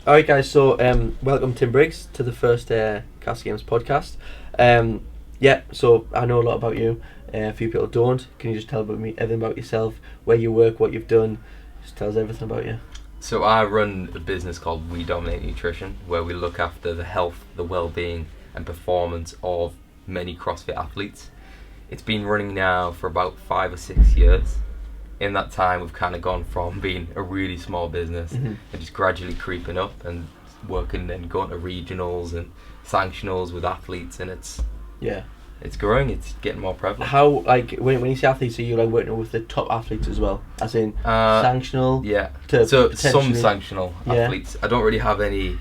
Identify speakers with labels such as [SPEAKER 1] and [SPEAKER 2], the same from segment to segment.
[SPEAKER 1] Alright guys, so welcome Tim Briggs to the first Cast Games podcast. So I know a lot about you, a few people don't. Can you just tell me everything about yourself, where you work, what you've done? Just tell us everything about you.
[SPEAKER 2] So I run a business called We Dominate Nutrition, where we look after the health, the well-being and performance of many CrossFit athletes. It's been running now for about 5 or 6 years. In that time we've kind of gone from being a really small business and just gradually creeping up and working and going to regionals and sanctionals with athletes, and it's growing, it's getting more prevalent.
[SPEAKER 1] How, like, when you say athletes, are you like working with the top athletes as well? As in sanctional?
[SPEAKER 2] Yeah.
[SPEAKER 1] To
[SPEAKER 2] so some sanctional athletes. I don't really have any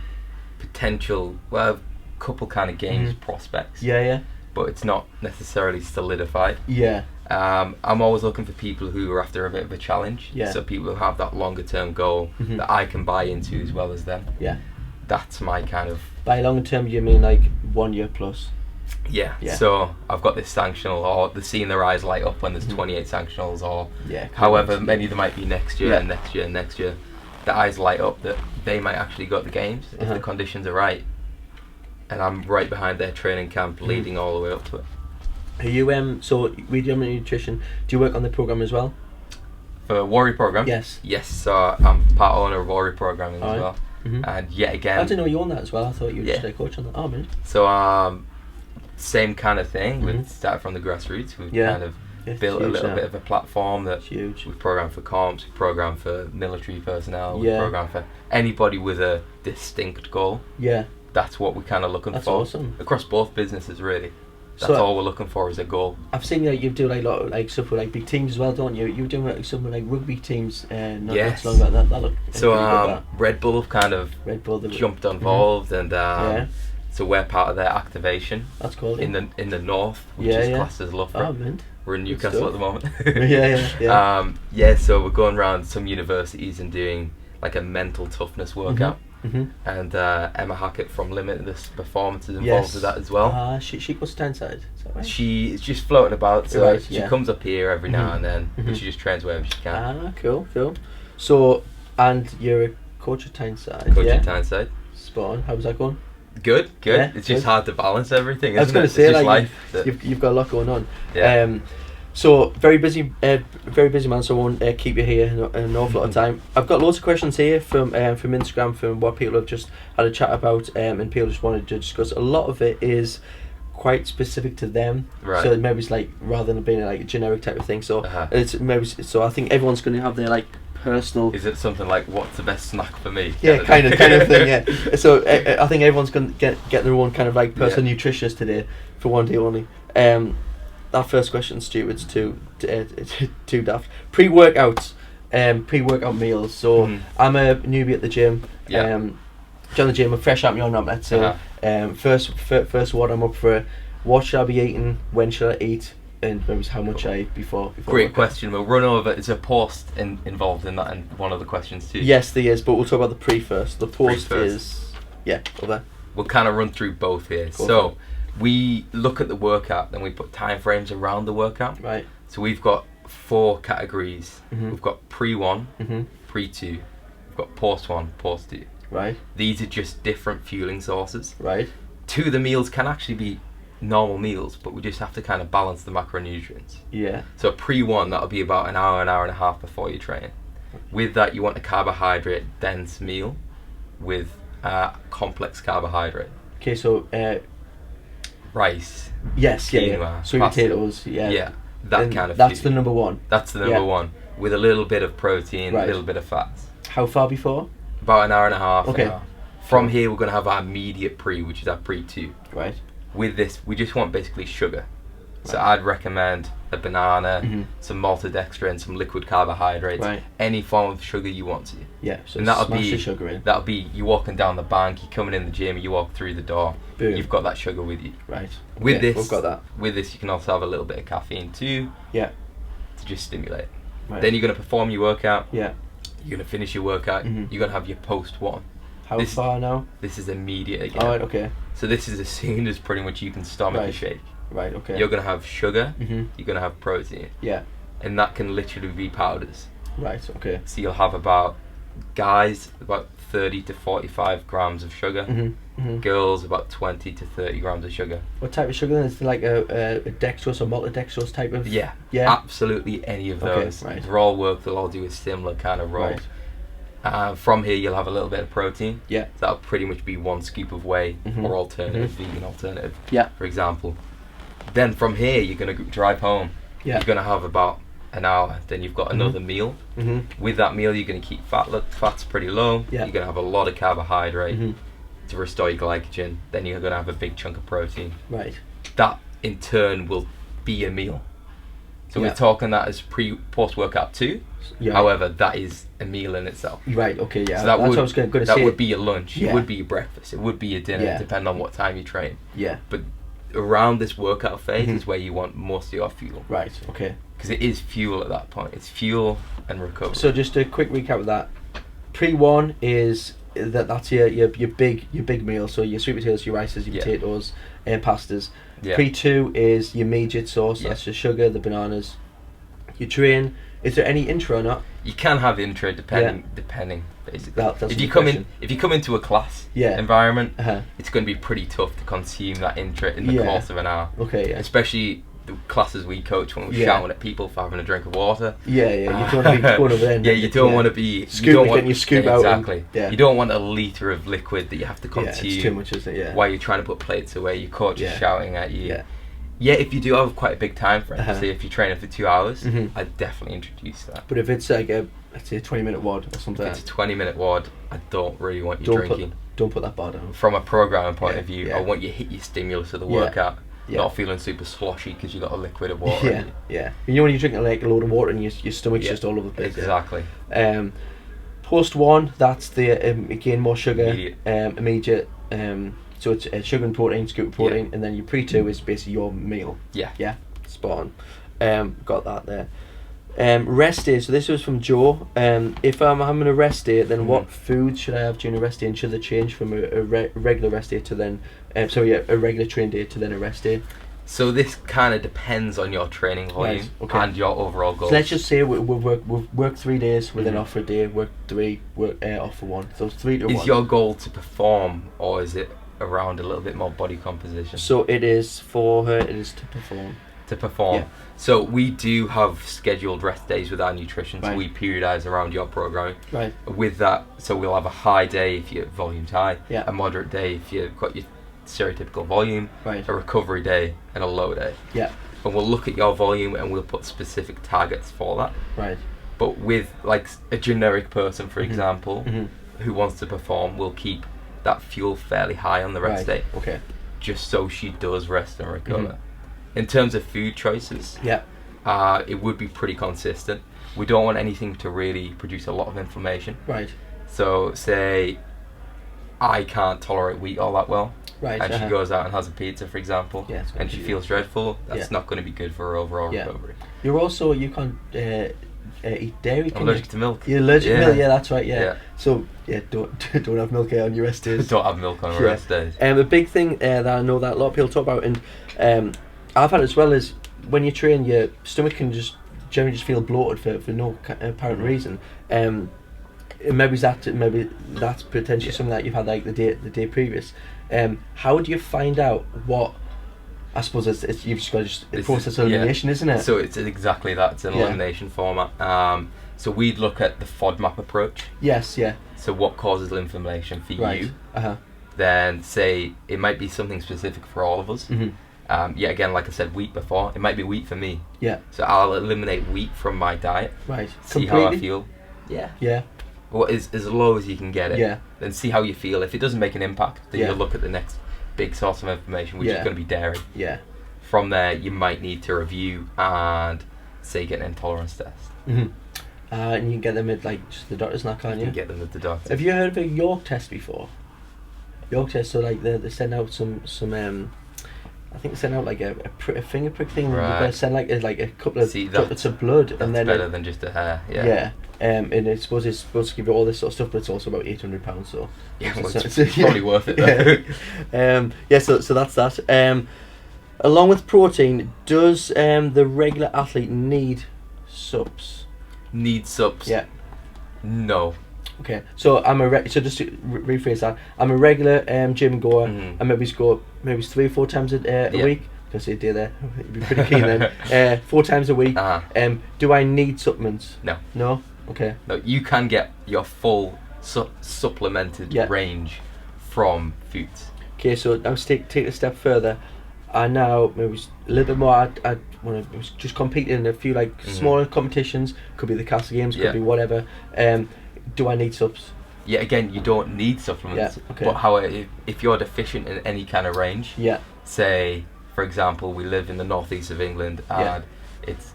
[SPEAKER 2] potential, well, I have a couple kind of games prospects.
[SPEAKER 1] Yeah.
[SPEAKER 2] But it's not necessarily solidified.
[SPEAKER 1] Yeah.
[SPEAKER 2] I'm always looking for people who are after a bit of a challenge.
[SPEAKER 1] Yeah.
[SPEAKER 2] So people who have that longer term goal that I can buy into as well as them.
[SPEAKER 1] Yeah.
[SPEAKER 2] That's my kind of...
[SPEAKER 1] By longer term, you mean like 1 year plus?
[SPEAKER 2] Yeah. So I've got this sanctional, or the seeing their eyes light up when there's 28 sanctionals, or however many there might be next year and next year and next year. The eyes light up that they might actually go to the games if the conditions are right. And I'm right behind their training camp, leading all the way up to it.
[SPEAKER 1] Are you so We Dominate Nutrition, do you work on the program as well?
[SPEAKER 2] For Warrior program?
[SPEAKER 1] Yes.
[SPEAKER 2] So I'm part owner of Warrior programming as well. And yet again,
[SPEAKER 1] I didn't know you owned that as well. I thought you were just a coach on that. Oh man.
[SPEAKER 2] So same kind of thing. We started from the grassroots. We've kind of built a little bit of a platform that we've programmed for comps, we've programmed for military personnel, we've programmed for anybody with a distinct goal. Yeah. That's what we're kind of looking for.
[SPEAKER 1] That's awesome.
[SPEAKER 2] Across both businesses, really. That's all we're looking for, is a goal. I've
[SPEAKER 1] seen you do like a lot of like stuff with like big teams as well, don't you? You were doing like some like rugby teams not so long ago. That looked
[SPEAKER 2] so good, Red Bull have kind of jumped involved and so we're part of their activation.
[SPEAKER 1] That's cool.
[SPEAKER 2] In the north, which is classed as Loughborough.
[SPEAKER 1] Oh, man.
[SPEAKER 2] We're in Newcastle at the moment. So we're going around some universities and doing like a mental toughness workout. And Emma Hackett from Limitless Performance is involved with that as well.
[SPEAKER 1] She goes to Tyneside, is that right?
[SPEAKER 2] She's just floating about, so she comes up here every now and then, but she just trains wherever she can.
[SPEAKER 1] Cool. So, and you're a coach at Tyneside.
[SPEAKER 2] Coach at Tyneside.
[SPEAKER 1] Spot on. How's that going?
[SPEAKER 2] Good. It's just hard to balance everything, isn't it?
[SPEAKER 1] I was going to say, like,
[SPEAKER 2] life
[SPEAKER 1] you've got a lot going on. So very busy man. So I won't keep you here an awful lot of time. I've got loads of questions here from Instagram, from what people have just had a chat about, and people just wanted to discuss. A lot of it is quite specific to them, so maybe it's like, rather than being like a generic type of thing. So it's maybe so. I think everyone's going to have their like personal.
[SPEAKER 2] Is it something like, what's the best snack for me?
[SPEAKER 1] Yeah, kind of thing. Yeah. So I think everyone's going to get their own kind of like personal nutritionist today for one day only. That first question, Stu, it's too daft. Pre-workout meals. So I'm a newbie at the gym. Join the gym. I'm fresh out my own arm, let's say. First what I'm up for. What should I be eating? When should I eat? And maybe how much I eat before
[SPEAKER 2] Great question. We'll run over. Is a post involved in that, and one of the questions too?
[SPEAKER 1] Yes, there is. But we'll talk about the pre first. The post is over.
[SPEAKER 2] We'll kind of run through both here. So we look at the workout, then we put time frames around the workout.
[SPEAKER 1] Right.
[SPEAKER 2] So we've got 4 categories. We've got pre-1, pre-2, we've got post-1, post-2.
[SPEAKER 1] Right.
[SPEAKER 2] These are just different fueling sources.
[SPEAKER 1] Right.
[SPEAKER 2] 2 of the meals can actually be normal meals, but we just have to kind of balance the macronutrients.
[SPEAKER 1] Yeah.
[SPEAKER 2] So pre-1, that'll be about an hour and a half before you train. With that, you want a carbohydrate dense meal with complex carbohydrate.
[SPEAKER 1] Okay, so
[SPEAKER 2] rice.
[SPEAKER 1] Yes,
[SPEAKER 2] quinoa,
[SPEAKER 1] sweet potatoes,
[SPEAKER 2] that kind of
[SPEAKER 1] that's
[SPEAKER 2] food.
[SPEAKER 1] the number one.
[SPEAKER 2] That's the number one, with a little bit of protein, a little bit of fats.
[SPEAKER 1] How far before?
[SPEAKER 2] About an hour and a half.
[SPEAKER 1] Okay.
[SPEAKER 2] From here, we're going to have our immediate pre, which is our pre-2.
[SPEAKER 1] Right.
[SPEAKER 2] With this, we just want basically sugar. So I'd recommend a banana, some maltodextrin, some liquid carbohydrates, any form of sugar you want to.
[SPEAKER 1] Yeah, so smash the sugar in.
[SPEAKER 2] That'll be you walking down the bank, you're coming in the gym, you walk through the door,
[SPEAKER 1] boom.
[SPEAKER 2] You've got that sugar with you.
[SPEAKER 1] Right.
[SPEAKER 2] With this,
[SPEAKER 1] we've got that.
[SPEAKER 2] With this, you can also have a little bit of caffeine too.
[SPEAKER 1] Yeah.
[SPEAKER 2] To just stimulate.
[SPEAKER 1] Right.
[SPEAKER 2] Then you're going to perform your workout.
[SPEAKER 1] Yeah.
[SPEAKER 2] You're going to finish your workout. You're going to have your post-1.
[SPEAKER 1] How far now?
[SPEAKER 2] This is immediate again.
[SPEAKER 1] Alright, okay.
[SPEAKER 2] So this is as soon as pretty much you can stomach a shake.
[SPEAKER 1] Right, okay.
[SPEAKER 2] You're going to have sugar, you're going to have protein.
[SPEAKER 1] Yeah.
[SPEAKER 2] And that can literally be powders.
[SPEAKER 1] Right, okay.
[SPEAKER 2] So you'll have about guys about 30 to 45 grams of sugar. Girls about 20 to 30 grams of sugar.
[SPEAKER 1] What type of sugar then? Is it like a dextrose or maltodextrose type of?
[SPEAKER 2] Yeah, absolutely any of those.
[SPEAKER 1] Okay, right.
[SPEAKER 2] They'll all work. They'll all do a similar kind of role.
[SPEAKER 1] Right.
[SPEAKER 2] From here, you'll have a little bit of protein.
[SPEAKER 1] Yeah.
[SPEAKER 2] That'll pretty much be 1 scoop of whey or alternative, vegan alternative.
[SPEAKER 1] Yeah.
[SPEAKER 2] For example. Then from here, you're gonna drive home.
[SPEAKER 1] Yeah.
[SPEAKER 2] You're gonna have about an hour. Then you've got another meal. With that meal, you're gonna keep fats pretty low.
[SPEAKER 1] Yeah.
[SPEAKER 2] You're gonna have a lot of carbohydrate to restore your glycogen. Then you're gonna have a big chunk of protein.
[SPEAKER 1] Right.
[SPEAKER 2] That in turn will be a meal. So we're talking that as post workout too.
[SPEAKER 1] Yeah.
[SPEAKER 2] However, that is a meal in itself.
[SPEAKER 1] Right. Okay. Yeah.
[SPEAKER 2] So
[SPEAKER 1] That's what I was going to say.
[SPEAKER 2] That would be your lunch.
[SPEAKER 1] Yeah.
[SPEAKER 2] It would be your breakfast. It would be your dinner, depending on what time you train.
[SPEAKER 1] Yeah.
[SPEAKER 2] But around this workout phase is where you want most of your fuel.
[SPEAKER 1] Right. Okay.
[SPEAKER 2] Because it is fuel at that point. It's fuel and recovery.
[SPEAKER 1] So just a quick recap of that. Pre-1 is that's your big meal. So your sweet potatoes, your rices, your potatoes, and pastas.
[SPEAKER 2] Yeah.
[SPEAKER 1] Pre-2 is your immediate source. That's the sugar, the bananas. You train. Is there any intra or not?
[SPEAKER 2] You can have intra depending basically.
[SPEAKER 1] That's
[SPEAKER 2] if you come into a class environment, it's going to be pretty tough to consume that intra in the course of an hour.
[SPEAKER 1] Okay. Yeah.
[SPEAKER 2] Especially the classes we coach when we're shouting at people for having a drink of water.
[SPEAKER 1] Yeah. You don't want to be going over there.
[SPEAKER 2] Yeah, you don't want to be
[SPEAKER 1] getting your scoop out.
[SPEAKER 2] Exactly. You don't want a litre of liquid that you have to consume.
[SPEAKER 1] Yeah, it's too much, isn't it? Yeah.
[SPEAKER 2] While you're trying to put plates away, your coach is shouting at you.
[SPEAKER 1] Yeah.
[SPEAKER 2] Yeah, if you do have quite a big time frame, say if you're training for 2 hours, I'd definitely introduce that.
[SPEAKER 1] But if it's like let's say a 20-minute WOD or something,
[SPEAKER 2] if it's a 20-minute WOD, I don't really want you drinking.
[SPEAKER 1] Don't put that bar down.
[SPEAKER 2] From a programming point of view, I want you to hit your stimulus of the workout, not feeling super sloshy because you got a liquid of water.
[SPEAKER 1] Yeah. You know when you're drinking like a load of water and your stomach's just all over the place.
[SPEAKER 2] Exactly.
[SPEAKER 1] Post 1, that's the again more sugar, immediate. So it's sugar and protein, scoop of protein, and then your pre-2 is basically your meal. Yeah, spot on. Got that there. Rest day. So this was from Joe. If I'm having a rest day, then what food should I have during a rest day, and should they change from a regular rest day to then, a regular train day to then a rest day?
[SPEAKER 2] So this kind of depends on your training volume and your overall goals.
[SPEAKER 1] So let's just say we've worked 3 days, we're then off for a day, work 3, off for 1. So 3 to 1.
[SPEAKER 2] Is your goal to perform, or is it around a little bit more body composition?
[SPEAKER 1] So it is for her, it is to perform.
[SPEAKER 2] To perform. Yeah. So we do have scheduled rest days with our nutrition, so we periodise around your programming.
[SPEAKER 1] Right.
[SPEAKER 2] With that, so we'll have a high day if your volume's high,
[SPEAKER 1] a
[SPEAKER 2] moderate day if you've got your stereotypical volume, a recovery day, and a low day.
[SPEAKER 1] Yeah.
[SPEAKER 2] And we'll look at your volume and we'll put specific targets for that.
[SPEAKER 1] Right.
[SPEAKER 2] But with like a generic person, for example, who wants to perform, we'll keep that fuel fairly high on the rest day.
[SPEAKER 1] Okay.
[SPEAKER 2] Just so she does rest and recover. In terms of food choices, it would be pretty consistent. We don't want anything to really produce a lot of inflammation.
[SPEAKER 1] Right.
[SPEAKER 2] So say I can't tolerate wheat all that well.
[SPEAKER 1] Right.
[SPEAKER 2] And she goes out and has a pizza, for example, and she feels dreadful. That's not going to be good for her overall recovery.
[SPEAKER 1] You can't eat dairy.
[SPEAKER 2] I'm allergic to milk.
[SPEAKER 1] You're allergic to milk. Yeah, that's right. Yeah. So don't have milk on your rest days.
[SPEAKER 2] Don't have milk on your rest days.
[SPEAKER 1] A big thing that I know that a lot of people talk about, and I've had it as well, is when you train, your stomach can just generally just feel bloated for no apparent reason. Maybe that's potentially something that you've had like the day previous. How do you find out what? I suppose it's you've just got a process of elimination, isn't it?
[SPEAKER 2] So it's exactly that. It's an elimination format. So we'd look at the FODMAP approach.
[SPEAKER 1] Yes. Yeah.
[SPEAKER 2] So what causes inflammation for you? Then say it might be something specific for all of us. Again, like I said, wheat before. It might be wheat for me.
[SPEAKER 1] Yeah.
[SPEAKER 2] So I'll eliminate wheat from my diet.
[SPEAKER 1] Right.
[SPEAKER 2] See how I feel. Yeah.
[SPEAKER 1] Yeah.
[SPEAKER 2] What is as low as you can get it.
[SPEAKER 1] Yeah.
[SPEAKER 2] Then see how you feel. If it doesn't make an impact, then you'll look at the next big source of information, which is going to be dairy.
[SPEAKER 1] Yeah.
[SPEAKER 2] From there, you might need to review and say get an intolerance test.
[SPEAKER 1] And you can get them at like just the doctor's now, can't you?
[SPEAKER 2] You can get them at the doctor.
[SPEAKER 1] Have you heard of a York test before? York test, so like they send out some I think they send out like a finger prick thing. Right. They send like a couple of droplets of blood, and then
[SPEAKER 2] better than just a hair. Yeah.
[SPEAKER 1] Yeah. And it's supposed to give you all this sort of stuff, but it's also about £800. So
[SPEAKER 2] it's probably worth it.
[SPEAKER 1] So that's that. Along with protein, does the regular athlete need subs?
[SPEAKER 2] Need subs?
[SPEAKER 1] Yeah.
[SPEAKER 2] No.
[SPEAKER 1] Okay, so so just to rephrase that, I'm a regular gym goer.
[SPEAKER 2] Mhm.
[SPEAKER 1] I maybe go maybe 3 or 4 times a
[SPEAKER 2] Yeah.
[SPEAKER 1] week. I say a day there. You'd be pretty keen then. 4 times a week.
[SPEAKER 2] Uh-huh.
[SPEAKER 1] Do I need supplements?
[SPEAKER 2] No.
[SPEAKER 1] No. Okay.
[SPEAKER 2] No, you can get your full supplemented
[SPEAKER 1] Yeah.
[SPEAKER 2] range from foods.
[SPEAKER 1] Okay, so now take a step further. I now maybe a little bit more. I want to just compete in a few like smaller competitions. Could be the Castle Games. Could
[SPEAKER 2] Yeah.
[SPEAKER 1] be whatever. Do I need subs?
[SPEAKER 2] Yeah, again, you don't need supplements.
[SPEAKER 1] Yeah, okay.
[SPEAKER 2] But however, if you're deficient in any kind of range,
[SPEAKER 1] Yeah.
[SPEAKER 2] say, for example, we live in the northeast of England and
[SPEAKER 1] Yeah.
[SPEAKER 2] it's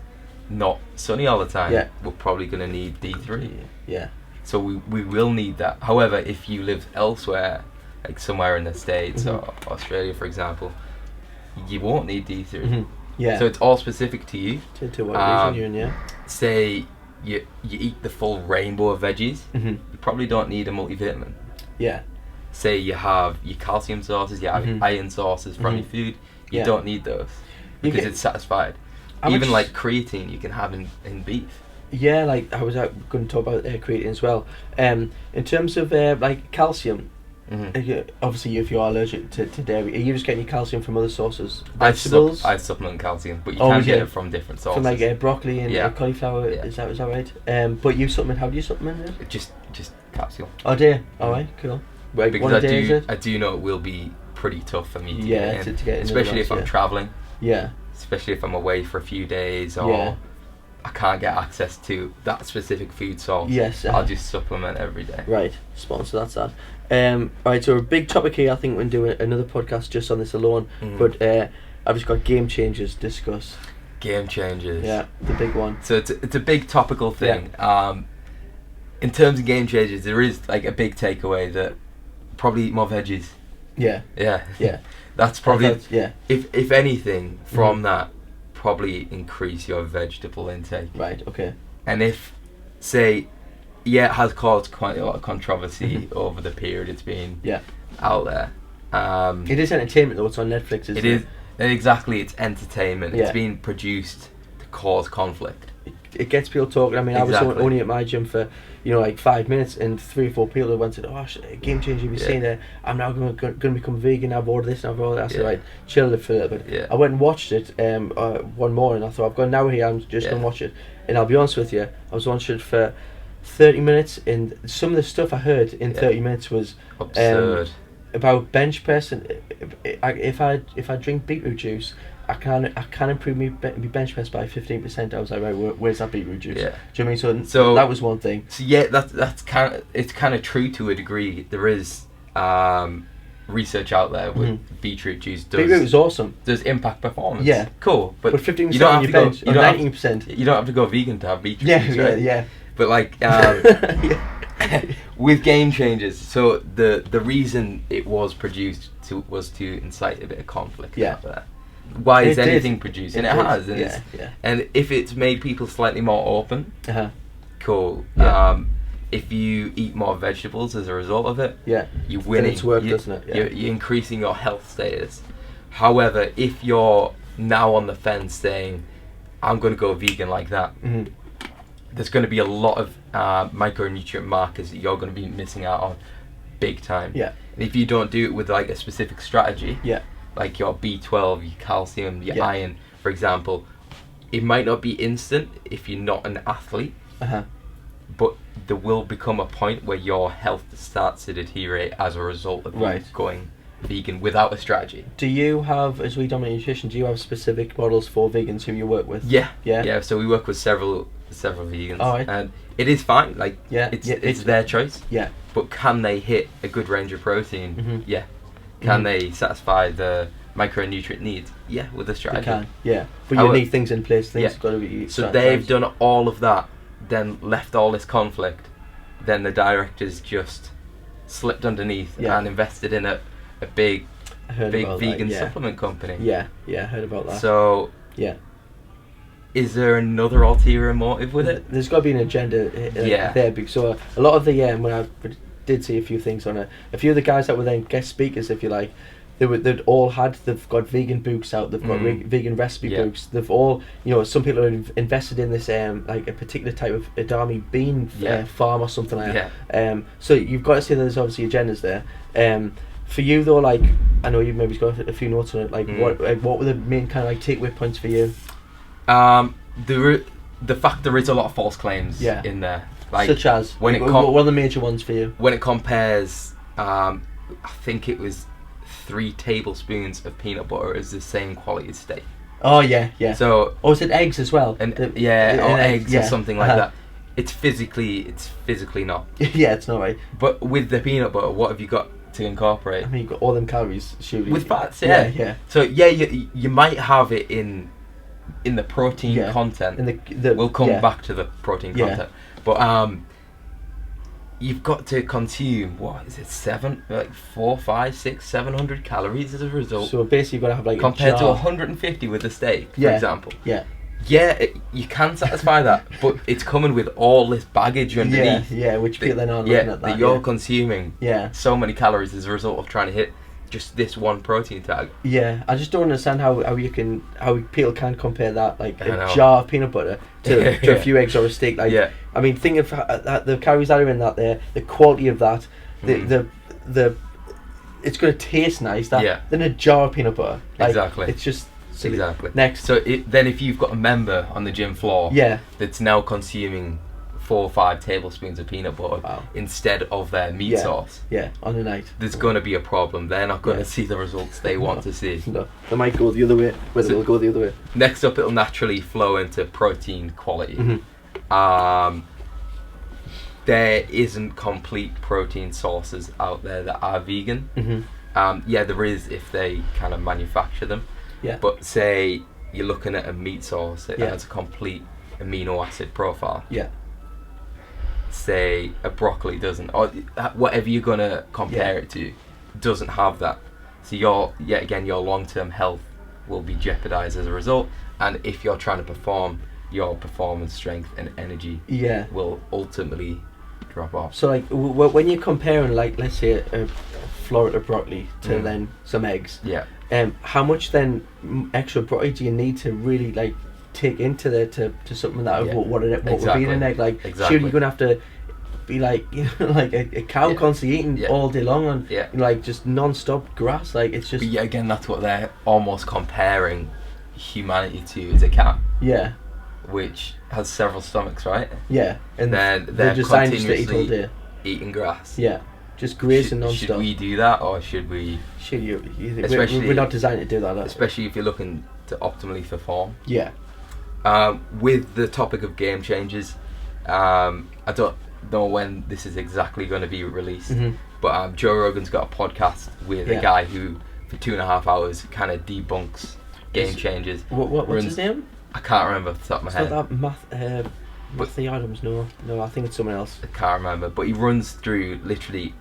[SPEAKER 2] not sunny all the time,
[SPEAKER 1] Yeah.
[SPEAKER 2] we're probably going to need D3.
[SPEAKER 1] Yeah.
[SPEAKER 2] So we will need that. However, if you live elsewhere, like somewhere in the States or Australia, for example, you won't need D3.
[SPEAKER 1] Mhm. Yeah.
[SPEAKER 2] So it's all specific to you.
[SPEAKER 1] To what region you're in, yeah.
[SPEAKER 2] Say you eat the full rainbow of veggies,
[SPEAKER 1] Mhm.
[SPEAKER 2] you probably don't need a multivitamin.
[SPEAKER 1] Yeah.
[SPEAKER 2] Say you have your calcium sources, you have your iron sources from your food, you
[SPEAKER 1] Yeah.
[SPEAKER 2] don't need those because it's satisfied.
[SPEAKER 1] How
[SPEAKER 2] Even
[SPEAKER 1] much-
[SPEAKER 2] like creatine you can have in beef.
[SPEAKER 1] Yeah, like I was going to talk about creatine as well. In terms of like calcium, obviously if you are allergic to dairy, are you just getting your calcium from other sources? Vegetables?
[SPEAKER 2] I supplement calcium, but you
[SPEAKER 1] Oh,
[SPEAKER 2] can get
[SPEAKER 1] yeah.
[SPEAKER 2] it from different sources.
[SPEAKER 1] From like broccoli and
[SPEAKER 2] Yeah.
[SPEAKER 1] cauliflower,
[SPEAKER 2] Yeah.
[SPEAKER 1] is that right? But you supplement, how do you supplement it?
[SPEAKER 2] Just capsule.
[SPEAKER 1] Oh dear, alright, cool. Right,
[SPEAKER 2] Because
[SPEAKER 1] one day is it?
[SPEAKER 2] I do know it will be pretty tough for me to
[SPEAKER 1] Yeah,
[SPEAKER 2] get in,
[SPEAKER 1] to get in
[SPEAKER 2] especially if I'm
[SPEAKER 1] yeah.
[SPEAKER 2] traveling,
[SPEAKER 1] Yeah,
[SPEAKER 2] especially if I'm away for a few days or
[SPEAKER 1] Yeah.
[SPEAKER 2] I can't get access to that specific food source.
[SPEAKER 1] Yes,
[SPEAKER 2] I'll just supplement every day.
[SPEAKER 1] right, spot, so that's that. Right, so a big topic here, I think we're doing another podcast just on this alone, but I've just got game changers to discuss.
[SPEAKER 2] Game changers.
[SPEAKER 1] Yeah, the big one.
[SPEAKER 2] So it's a big topical thing. In terms of game changers, there is like a big takeaway that probably eat more veggies.
[SPEAKER 1] Yeah,
[SPEAKER 2] Yeah.
[SPEAKER 1] yeah.
[SPEAKER 2] That's probably
[SPEAKER 1] Yeah,
[SPEAKER 2] if anything from that, probably increase your vegetable intake.
[SPEAKER 1] right, okay.
[SPEAKER 2] And if, say, it has caused quite a lot of controversy over the period it's been
[SPEAKER 1] Yeah.
[SPEAKER 2] out there.
[SPEAKER 1] It is entertainment though, it's on Netflix, isn't it?
[SPEAKER 2] It is exactly, it's entertainment.
[SPEAKER 1] Yeah.
[SPEAKER 2] It's being produced to cause conflict.
[SPEAKER 1] It gets people talking. I mean, I was
[SPEAKER 2] Exactly.
[SPEAKER 1] only at my gym for, like 5 minutes, and 3 or 4 people went and said, "Oh, game changer, you've seen it. I'm now going to become vegan. I've ordered this and I've ordered that." I said, "Right, chill it for a little bit."
[SPEAKER 2] Yeah.
[SPEAKER 1] I went and watched it one morning. I thought, I've got an hour here. I'm just going to watch it. And I'll be honest with you, I was watching it for 30 minutes, and some of the stuff I heard in 30 minutes was
[SPEAKER 2] Absurd.
[SPEAKER 1] about bench press. And if I drink beetroot juice, I can improve my bench press by 15%. I was like, right, where's that beetroot juice?
[SPEAKER 2] Yeah.
[SPEAKER 1] Do you know what I mean?
[SPEAKER 2] So
[SPEAKER 1] that was one thing.
[SPEAKER 2] So yeah, that's kind of true to a degree. There is research out there with beetroot juice
[SPEAKER 1] Beetroot is awesome.
[SPEAKER 2] does impact performance.
[SPEAKER 1] Yeah.
[SPEAKER 2] Cool, but
[SPEAKER 1] 15%
[SPEAKER 2] you don't
[SPEAKER 1] on
[SPEAKER 2] have
[SPEAKER 1] your
[SPEAKER 2] to go.
[SPEAKER 1] bench,
[SPEAKER 2] You
[SPEAKER 1] or
[SPEAKER 2] don't have
[SPEAKER 1] 19%.
[SPEAKER 2] you don't have to go vegan to have beetroot
[SPEAKER 1] Yeah,
[SPEAKER 2] juice, right?
[SPEAKER 1] yeah.
[SPEAKER 2] But like with game changers, so the reason it was produced was to incite a bit of conflict.
[SPEAKER 1] Yeah.
[SPEAKER 2] Out there. Why is
[SPEAKER 1] It did.
[SPEAKER 2] anything produced? And it
[SPEAKER 1] did.
[SPEAKER 2] has. And,
[SPEAKER 1] Yeah, yeah.
[SPEAKER 2] and if it's made people slightly more open, cool.
[SPEAKER 1] Yeah.
[SPEAKER 2] If you eat more vegetables as a result of it,
[SPEAKER 1] Yeah.
[SPEAKER 2] you're winning.
[SPEAKER 1] it's worked, doesn't it? Yeah.
[SPEAKER 2] You're increasing your health status. However, if you're now on the fence saying, I'm going to go vegan like that, there's going to be a lot of micronutrient markers that you're going to be missing out on big time.
[SPEAKER 1] Yeah.
[SPEAKER 2] And if you don't do it with like a specific strategy,
[SPEAKER 1] Yeah.
[SPEAKER 2] like your B12, your calcium, your
[SPEAKER 1] Yeah.
[SPEAKER 2] iron, for example, it might not be instant if you're not an athlete, but there will become a point where your health starts to deteriorate as a result of you going vegan without a strategy.
[SPEAKER 1] Do you have, as We Dominate Nutrition, do you have specific models for vegans who you work with?
[SPEAKER 2] Yeah. So we work with several vegans,
[SPEAKER 1] Alright.
[SPEAKER 2] and it is fine. Like,
[SPEAKER 1] Yeah.
[SPEAKER 2] it's their choice.
[SPEAKER 1] Yeah.
[SPEAKER 2] But can they hit a good range of protein? Yeah. Can
[SPEAKER 1] Mhm.
[SPEAKER 2] they satisfy the micronutrient needs? Yeah, with a
[SPEAKER 1] You
[SPEAKER 2] strategy.
[SPEAKER 1] can. Yeah. But
[SPEAKER 2] However-
[SPEAKER 1] you need things in place. Things
[SPEAKER 2] Yeah.
[SPEAKER 1] got to be.
[SPEAKER 2] So they've done all of that, then left all this conflict. Then the directors just slipped underneath and invested in a big vegan supplement company.
[SPEAKER 1] Yeah. Yeah. I heard about that.
[SPEAKER 2] So
[SPEAKER 1] yeah.
[SPEAKER 2] Is there another ulterior motive with it?
[SPEAKER 1] There's got to be an agenda there. Because so a lot of the when I did see a few things on it, a few of the guys that were then guest speakers, if you like, they've all had. They've got vegan books out. They've got vegan recipe books. They've all, some people are invested in this like a particular type of edamame bean farm or something like that. So you've got to see that there's obviously agendas there. For you though, like I know you've maybe got a few notes on it. Like what were the main kind of like takeaway points for you?
[SPEAKER 2] The fact there is a lot of false claims in there. Like,
[SPEAKER 1] such as what are the major ones for you? When
[SPEAKER 2] it compares, I think it was 3 tablespoons of peanut butter is the same quality as steak.
[SPEAKER 1] Oh yeah.
[SPEAKER 2] So,
[SPEAKER 1] or is it eggs as well?
[SPEAKER 2] And or eggs or something like that. It's physically not.
[SPEAKER 1] Yeah, it's not right.
[SPEAKER 2] But with the peanut butter, what have you got to incorporate?
[SPEAKER 1] I mean, you've got all them calories, surely.
[SPEAKER 2] With fats, yeah. So you might have it in the protein content. We'll come back to the protein content, but you've got to consume, what is it, 700 calories as a result.
[SPEAKER 1] So basically, you've got to have like
[SPEAKER 2] compared to 150 with the steak, for example. You can satisfy that, but it's coming with all this baggage underneath.
[SPEAKER 1] Which people then aren't looking at that.
[SPEAKER 2] You're consuming so many calories as a result of trying to hit just this one protein tag.
[SPEAKER 1] Yeah, I just don't understand how people can compare that, like a jar of peanut butter to a few eggs or a steak. Like, I mean, think of the calories that are in that there, the quality of that, the it's going to taste nice. Than a jar of peanut butter. Like,
[SPEAKER 2] exactly.
[SPEAKER 1] It's just silly.
[SPEAKER 2] Exactly.
[SPEAKER 1] Next.
[SPEAKER 2] So then if you've got a member on the gym floor that's now consuming 4 or 5 tablespoons of peanut butter instead of their meat sauce.
[SPEAKER 1] On a night.
[SPEAKER 2] There's going to be a problem. They're not going to see the results they want to see.
[SPEAKER 1] No, they might go the other way, whether they'll go the other way.
[SPEAKER 2] Next up, it'll naturally flow into protein quality. There isn't complete protein sources out there that are vegan. There is if they kind of manufacture them. But say you're looking at a meat source that has a complete amino acid profile. Say a broccoli doesn't, or whatever you're gonna compare it to, doesn't have that. So your long-term health will be jeopardized as a result. And if you're trying to perform, your performance, strength, and energy will ultimately drop off.
[SPEAKER 1] So like when you're comparing, like let's say a Florida broccoli to then some eggs. How much then extra broccoli do you need to really like take into there to something that what would be in an egg? Like surely you're gonna have to be like like a cow constantly eating all day long on like just non-stop grass. Like it's just.
[SPEAKER 2] But again, that's what they're almost comparing humanity to, is a cat. Which has several stomachs, right?
[SPEAKER 1] And
[SPEAKER 2] then they're
[SPEAKER 1] designed
[SPEAKER 2] continuously
[SPEAKER 1] to eat all day.
[SPEAKER 2] Eating grass.
[SPEAKER 1] Just grazing non-stop.
[SPEAKER 2] Should we do that, or should we?
[SPEAKER 1] We're not designed to do that.
[SPEAKER 2] Especially if you're looking to optimally perform. With the topic of game changes, I don't know when this is exactly going to be released, but Joe Rogan's got a podcast with a guy who, for 2.5 hours, kind of debunks game changes.
[SPEAKER 1] What's his name?
[SPEAKER 2] I can't remember off the top of my head.
[SPEAKER 1] Not that Matthew Adams, no, I think it's someone else.
[SPEAKER 2] I can't remember, but he runs through literally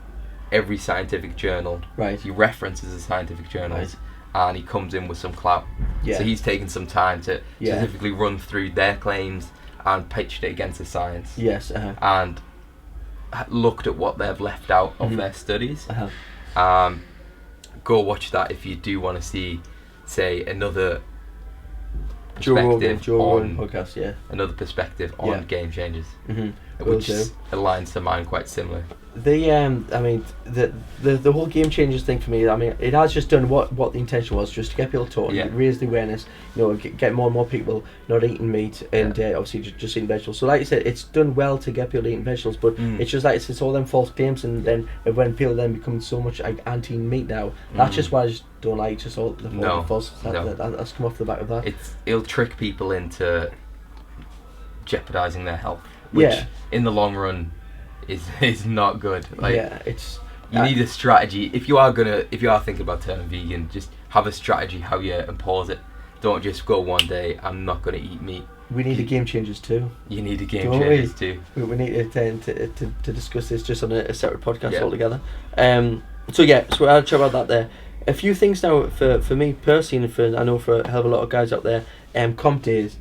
[SPEAKER 2] every scientific journal. He references the scientific journals, and he comes in with some clout. So he's taken some time to specifically run through their claims and pitched it against the science. And looked at what they've left out of their studies. Go watch that if you do want to see, say, another perspective on
[SPEAKER 1] podcast,
[SPEAKER 2] another perspective on game changes,
[SPEAKER 1] which
[SPEAKER 2] aligns to mine quite similar.
[SPEAKER 1] I mean, the whole game changes thing for me, I mean, it has just done what the intention was, just to get people talking, raise the awareness, get more and more people not eating meat and obviously just eating vegetables. So like you said, it's done well to get people eating vegetables, but it's just like it's all them false claims, and then when people then become so much like anti-meat now, that's just why I just don't like just all the false that's come off the back of that.
[SPEAKER 2] It'll trick people into jeopardizing their health, which in the long run is not good. Like, you need a strategy. If you are thinking about turning vegan, just have a strategy how you impose it. Don't just go one day, I'm not going to eat meat. We need a game changers too. You need a game changers too. We need to discuss this just on a separate podcast altogether. So I'll chat about that there. A few things now for me personally, and I know for a hell of a lot of guys out there. Comp days.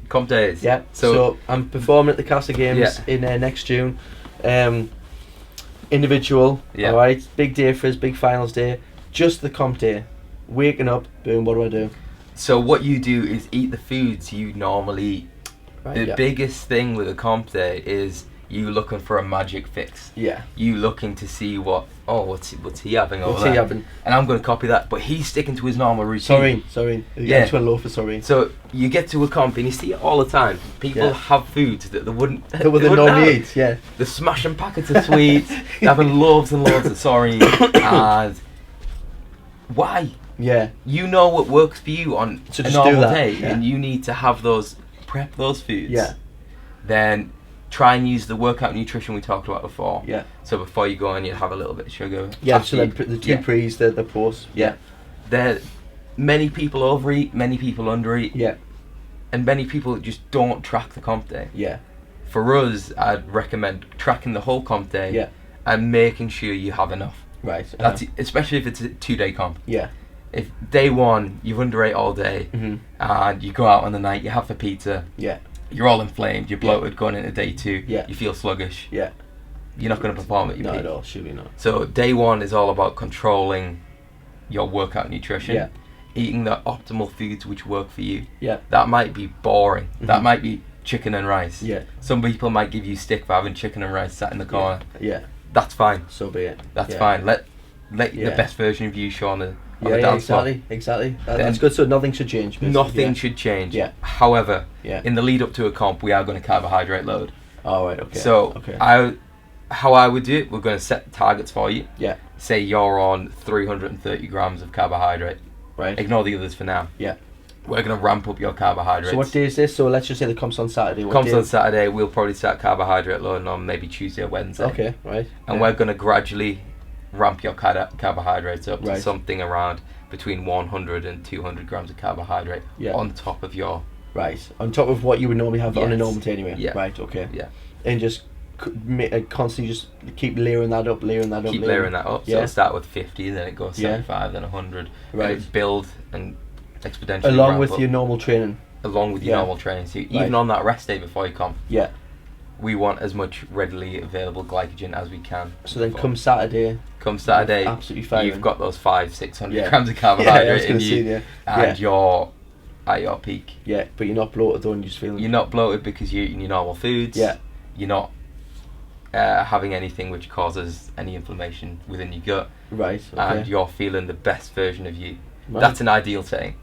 [SPEAKER 2] Yeah. So I'm performing at the Castle Games in next June. Individual. Alright. Big day for us. Big finals day. Just the comp day.
[SPEAKER 1] waking up, boom, what do I do?
[SPEAKER 2] So what you do is eat the foods you normally eat.
[SPEAKER 1] Right,
[SPEAKER 2] The
[SPEAKER 1] yeah.
[SPEAKER 2] biggest thing with a comp day is you looking for a magic fix.
[SPEAKER 1] Yeah.
[SPEAKER 2] You looking to see what's he having over
[SPEAKER 1] What's
[SPEAKER 2] there?
[SPEAKER 1] he having?
[SPEAKER 2] And I'm going to copy that, but he's sticking to his normal routine.
[SPEAKER 1] Sorry.
[SPEAKER 2] Yeah.
[SPEAKER 1] I just went low for sorry.
[SPEAKER 2] So you get to a comp and you see it all the time. People
[SPEAKER 1] Yeah.
[SPEAKER 2] have foods that they wouldn't.
[SPEAKER 1] That would
[SPEAKER 2] they
[SPEAKER 1] they
[SPEAKER 2] wouldn't
[SPEAKER 1] normally
[SPEAKER 2] have.
[SPEAKER 1] eat, yeah.
[SPEAKER 2] They're smashing packets of sweets. They're having loads and loads of sorry. And why?
[SPEAKER 1] Yeah.
[SPEAKER 2] You know what works for you on
[SPEAKER 1] So
[SPEAKER 2] a
[SPEAKER 1] just
[SPEAKER 2] normal
[SPEAKER 1] do that,
[SPEAKER 2] day,
[SPEAKER 1] yeah.
[SPEAKER 2] and you need to have prep those foods.
[SPEAKER 1] Yeah.
[SPEAKER 2] Then try and use the workout nutrition we talked about before.
[SPEAKER 1] Yeah.
[SPEAKER 2] So before you go in, you have a little bit of sugar.
[SPEAKER 1] Yeah,
[SPEAKER 2] After
[SPEAKER 1] so then
[SPEAKER 2] you-
[SPEAKER 1] the two pre's, the post.
[SPEAKER 2] Yeah. There, many people overeat, many people undereat,
[SPEAKER 1] Yeah.
[SPEAKER 2] and many people just don't track the comp day.
[SPEAKER 1] Yeah.
[SPEAKER 2] For us, I'd recommend tracking the whole comp day
[SPEAKER 1] Yeah.
[SPEAKER 2] and making sure you have enough.
[SPEAKER 1] Right.
[SPEAKER 2] That's especially if it's a 2-day comp.
[SPEAKER 1] Yeah.
[SPEAKER 2] If day one you've underate all day
[SPEAKER 1] Mhm.
[SPEAKER 2] and you go out on the night, you have the pizza,
[SPEAKER 1] Yeah.
[SPEAKER 2] you're all inflamed, you're bloated going into day 2,
[SPEAKER 1] Yeah.
[SPEAKER 2] you feel sluggish,
[SPEAKER 1] Yeah.
[SPEAKER 2] you're not going to perform at your
[SPEAKER 1] Not
[SPEAKER 2] peak.
[SPEAKER 1] at all, surely not.
[SPEAKER 2] So day one is all about controlling your workout nutrition,
[SPEAKER 1] Yeah.
[SPEAKER 2] eating the optimal foods which work for you.
[SPEAKER 1] Yeah.
[SPEAKER 2] That might be boring. That
[SPEAKER 1] Mhm.
[SPEAKER 2] might be chicken and rice.
[SPEAKER 1] Yeah.
[SPEAKER 2] Some people might give you stick for having chicken and rice sat in the corner.
[SPEAKER 1] Yeah.
[SPEAKER 2] That's fine.
[SPEAKER 1] So be it.
[SPEAKER 2] That's
[SPEAKER 1] Yeah.
[SPEAKER 2] fine. Let
[SPEAKER 1] Yeah.
[SPEAKER 2] the best version of you show on the
[SPEAKER 1] Yeah,
[SPEAKER 2] dance floor.
[SPEAKER 1] exactly.
[SPEAKER 2] Then-
[SPEAKER 1] That's good. So nothing should change. basically.
[SPEAKER 2] Nothing
[SPEAKER 1] Yeah.
[SPEAKER 2] should change.
[SPEAKER 1] Yeah.
[SPEAKER 2] However,
[SPEAKER 1] Yeah.
[SPEAKER 2] in the lead up to a comp, we are going to carbohydrate load.
[SPEAKER 1] Oh, right. Okay.
[SPEAKER 2] So
[SPEAKER 1] Okay.
[SPEAKER 2] how I would do it, we're going to set targets for you.
[SPEAKER 1] Yeah.
[SPEAKER 2] Say you're on 330 grams of carbohydrate.
[SPEAKER 1] Right.
[SPEAKER 2] Ignore the others for now.
[SPEAKER 1] Yeah.
[SPEAKER 2] We're going to ramp up your carbohydrates.
[SPEAKER 1] So what day is this? So let's just say the comp's on Saturday. What
[SPEAKER 2] Comes
[SPEAKER 1] day?
[SPEAKER 2] on Saturday, we'll probably start carbohydrate loading on maybe Tuesday or Wednesday.
[SPEAKER 1] Okay. Right.
[SPEAKER 2] And
[SPEAKER 1] yeah.
[SPEAKER 2] we're going to gradually ramp your carbohydrates up to
[SPEAKER 1] Right.
[SPEAKER 2] something around between 100 and 200 grams of carbohydrate
[SPEAKER 1] Yeah.
[SPEAKER 2] on top of your...
[SPEAKER 1] Right. On top of what you would normally have on a
[SPEAKER 2] Yes.
[SPEAKER 1] normal day anyway.
[SPEAKER 2] Yeah.
[SPEAKER 1] Right. Okay.
[SPEAKER 2] Yeah.
[SPEAKER 1] And just constantly just keep layering that up.
[SPEAKER 2] Keep layering that up. So
[SPEAKER 1] Yeah.
[SPEAKER 2] it'll start with 50, then it goes
[SPEAKER 1] Yeah.
[SPEAKER 2] 75, then 100.
[SPEAKER 1] Right.
[SPEAKER 2] And it build and exponentially
[SPEAKER 1] Along
[SPEAKER 2] ramp
[SPEAKER 1] with
[SPEAKER 2] up.
[SPEAKER 1] your normal training.
[SPEAKER 2] Along with your
[SPEAKER 1] Yeah.
[SPEAKER 2] normal training. So even
[SPEAKER 1] Right.
[SPEAKER 2] on that rest day before you comp,
[SPEAKER 1] Yeah.
[SPEAKER 2] we want as much readily available glycogen as we can.
[SPEAKER 1] So then
[SPEAKER 2] before.
[SPEAKER 1] come Saturday.
[SPEAKER 2] Come Saturday,
[SPEAKER 1] Absolutely fine.
[SPEAKER 2] you've got those 500-600
[SPEAKER 1] Yeah.
[SPEAKER 2] grams of
[SPEAKER 1] Yeah, I was
[SPEAKER 2] carbohydrate
[SPEAKER 1] gonna
[SPEAKER 2] in
[SPEAKER 1] say
[SPEAKER 2] you,
[SPEAKER 1] yeah.
[SPEAKER 2] and
[SPEAKER 1] Yeah.
[SPEAKER 2] you're at your peak.
[SPEAKER 1] Yeah, but you're not bloated though, and you're just feeling.
[SPEAKER 2] You're not bloated because you're eating your normal foods.
[SPEAKER 1] Yeah.
[SPEAKER 2] You're not having anything which causes any inflammation within your gut,
[SPEAKER 1] Right. Okay.
[SPEAKER 2] and you're feeling the best version of you.
[SPEAKER 1] Right.
[SPEAKER 2] That's an ideal setting.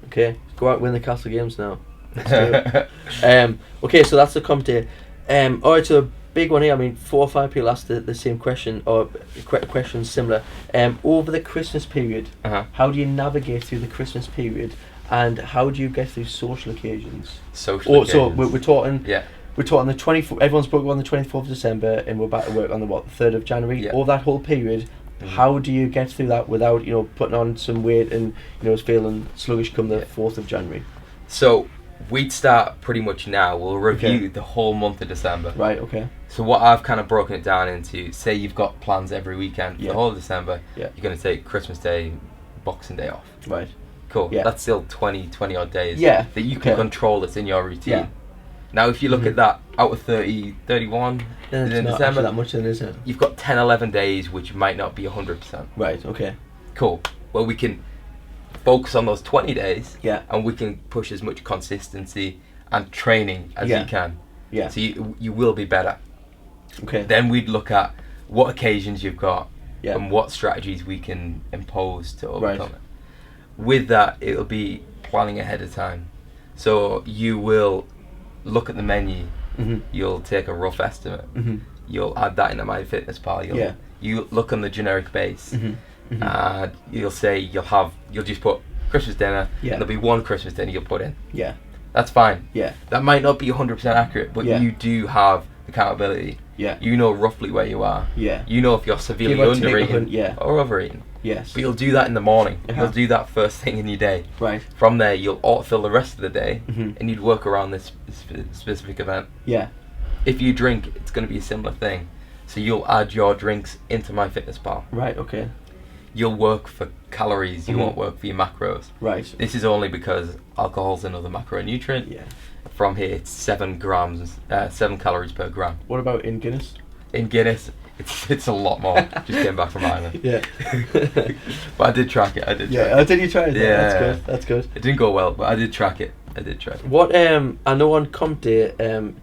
[SPEAKER 1] Okay. Go out and win the Castle Games now. Let's do it. Okay, so that's the comp day. Alright, so big one here. I mean, 4 or 5 people asked the same question, or questions similar. Over the Christmas period,
[SPEAKER 2] Uh-huh.
[SPEAKER 1] how do you navigate through the Christmas period, and how do you get through social occasions?
[SPEAKER 2] Social
[SPEAKER 1] Oh, so
[SPEAKER 2] occasions.
[SPEAKER 1] we're talking.
[SPEAKER 2] Yeah.
[SPEAKER 1] We're talking the 24th. Everyone's booked on the 24th of December, and we're back to work on the 3rd of January.
[SPEAKER 2] Yeah.
[SPEAKER 1] Over that whole period,
[SPEAKER 2] Mhm.
[SPEAKER 1] how do you get through that without putting on some weight and feeling sluggish come the
[SPEAKER 2] Yeah.
[SPEAKER 1] 4th of January?
[SPEAKER 2] So we'd start pretty much now. We'll review
[SPEAKER 1] Okay.
[SPEAKER 2] the whole month of December.
[SPEAKER 1] Right. Okay.
[SPEAKER 2] So what I've kind of broken it down into, say you've got plans every weekend for
[SPEAKER 1] Yeah.
[SPEAKER 2] the whole of December.
[SPEAKER 1] Yeah.
[SPEAKER 2] You're going to take Christmas Day, Boxing Day off.
[SPEAKER 1] Right.
[SPEAKER 2] Cool.
[SPEAKER 1] Yeah.
[SPEAKER 2] That's still 20 odd days
[SPEAKER 1] Yeah.
[SPEAKER 2] that you can
[SPEAKER 1] Okay.
[SPEAKER 2] control that's in your routine.
[SPEAKER 1] Yeah.
[SPEAKER 2] Now if you look
[SPEAKER 1] Mhm.
[SPEAKER 2] at that, out of 30, 31
[SPEAKER 1] Then it's
[SPEAKER 2] in
[SPEAKER 1] not
[SPEAKER 2] December,
[SPEAKER 1] actually that much, then, is it?
[SPEAKER 2] you've got 10, 11 days which might not be 100%.
[SPEAKER 1] Right. Okay.
[SPEAKER 2] Cool. Well, we can focus on those 20 days
[SPEAKER 1] Yeah.
[SPEAKER 2] and we can push as much consistency and training as
[SPEAKER 1] Yeah.
[SPEAKER 2] you can.
[SPEAKER 1] Yeah.
[SPEAKER 2] So you will be better.
[SPEAKER 1] Okay.
[SPEAKER 2] Then we'd look at what occasions you've got
[SPEAKER 1] Yeah.
[SPEAKER 2] and what strategies we can impose to overcome
[SPEAKER 1] Right.
[SPEAKER 2] it. With that, it'll be planning ahead of time. So you will look at the menu,
[SPEAKER 1] Mhm.
[SPEAKER 2] you'll take a rough estimate,
[SPEAKER 1] Mhm.
[SPEAKER 2] you'll add that into MyFitnessPal,
[SPEAKER 1] Yeah.
[SPEAKER 2] you look on the generic base,
[SPEAKER 1] Mhm. Mhm.
[SPEAKER 2] and you'll say you'll just put Christmas dinner,
[SPEAKER 1] Yeah.
[SPEAKER 2] and there'll be one Christmas dinner you'll put in.
[SPEAKER 1] Yeah.
[SPEAKER 2] That's fine.
[SPEAKER 1] Yeah.
[SPEAKER 2] That might not be 100% accurate, but
[SPEAKER 1] Yeah.
[SPEAKER 2] you do have accountability.
[SPEAKER 1] Yeah.
[SPEAKER 2] You know roughly where you are.
[SPEAKER 1] Yeah.
[SPEAKER 2] You know if you're severely
[SPEAKER 1] Give or take
[SPEAKER 2] undereating
[SPEAKER 1] yeah.
[SPEAKER 2] or overeating.
[SPEAKER 1] Yes.
[SPEAKER 2] But you'll do that in the morning.
[SPEAKER 1] Uh-huh.
[SPEAKER 2] You'll do that first thing in your day.
[SPEAKER 1] Right.
[SPEAKER 2] From there, you'll autofill the rest of the day,
[SPEAKER 1] Mhm.
[SPEAKER 2] and you'd work around this specific event.
[SPEAKER 1] Yeah.
[SPEAKER 2] If you drink, it's going to be a similar thing. So you'll add your drinks into MyFitnessPal.
[SPEAKER 1] Right. Okay.
[SPEAKER 2] You'll work for calories. You
[SPEAKER 1] Mhm.
[SPEAKER 2] won't work for your macros.
[SPEAKER 1] Right.
[SPEAKER 2] This is only because alcohol's another macronutrient.
[SPEAKER 1] Yeah.
[SPEAKER 2] From here, it's 7 calories per gram.
[SPEAKER 1] What about in Guinness?
[SPEAKER 2] In Guinness, It's a lot more. Just came back from Ireland.
[SPEAKER 1] Yeah.
[SPEAKER 2] But I did track it.
[SPEAKER 1] Oh, did you try it?
[SPEAKER 2] Yeah.
[SPEAKER 1] That's good.
[SPEAKER 2] It didn't go well, but I did track it.
[SPEAKER 1] What I know on Comp Day,